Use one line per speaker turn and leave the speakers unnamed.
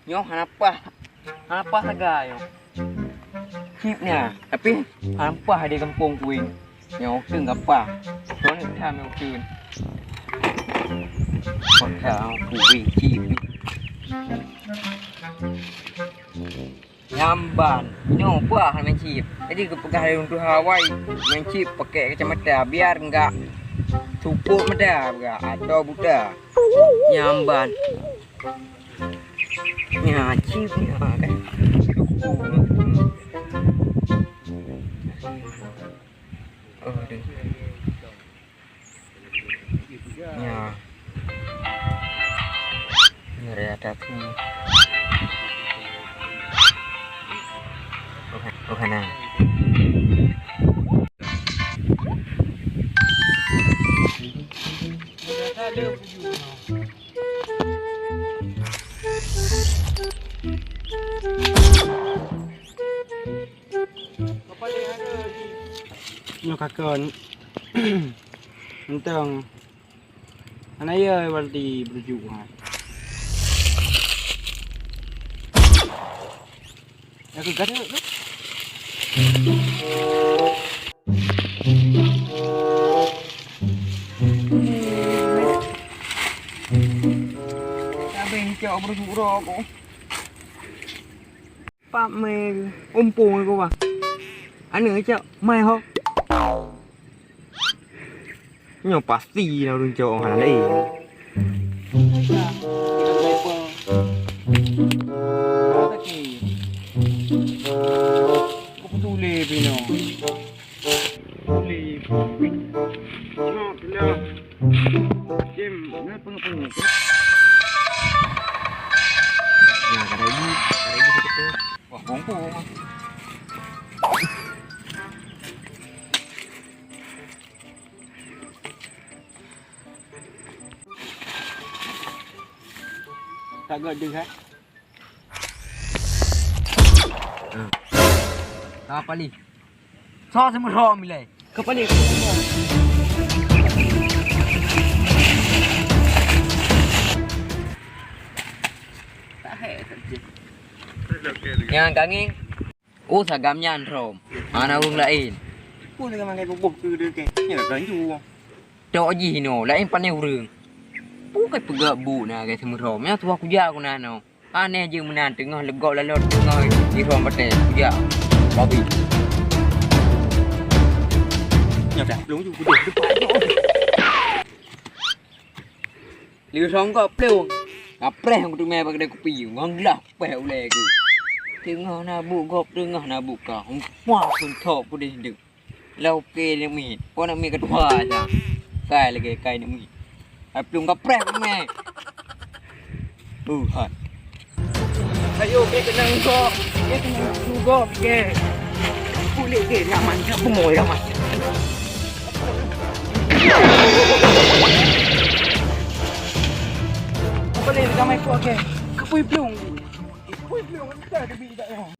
Nyo hanapah tagayo. Chipnya, tapi hanapah di kampung kuing. Nyo từng apa? Có những tham yêuคืน Con thảo cụ vị chip. Nyamban, nyo apa main chip. Jadi kepegah untuk Hawaii main chip pakai kacamata biar enggak suput meda enggak atau buta. Nyamban. Nya chipnya kan. Deh. Nya. Nyari ada tuh. Oke nah.
Nó cả cơn mình tưởng anh ấy ơi vào đi bự dụ hả nó cứ gắt nữa
Bên chợ bự dụ rồi cô Pak mày pung cô bà Anh nữa chợ mày không Nyo pasti lah orang cowok mana ni.
Kau tulis bino. Tulis. Cuma bila jam ni pengepeng.
Ya kada ibu kita. Wah bongko.
Tak gak dengar.
Apa ni? So semua rom milai.
Kepala
Tak hai saja. Yang kanging. Oh sagamnya rom. Mana urung lain.
pun dengan mangai bubuk tu dia ke. Nya kan ju.
Tok ji no, lain pandai urung. Bukan pegak bu na ke semua rom. Ya tu aku ja aku nano. Aneh je menan tengah legok lalot tengah di rom patai. Ja. Babi.
Nya dah belum ju duduk depan.
Liu song ko pleu. Apreh aku tu mai pakai kopi. Nganglah pel le ke. Tengah na bu gop tengah na bu ka. Wah pun thok pun dik. Lau ke ni mi. Ko nak mi kedua aja. Kai lagi kai ni mi. Belum kapreh pun mai. Hat. Ayo ke kenang ko. Ke kenang juga ke. Boleh ke raman ke pemoy raman.
Apa lagi ramai kau ke? Kapui belum. Kapui belum tak ada bidak.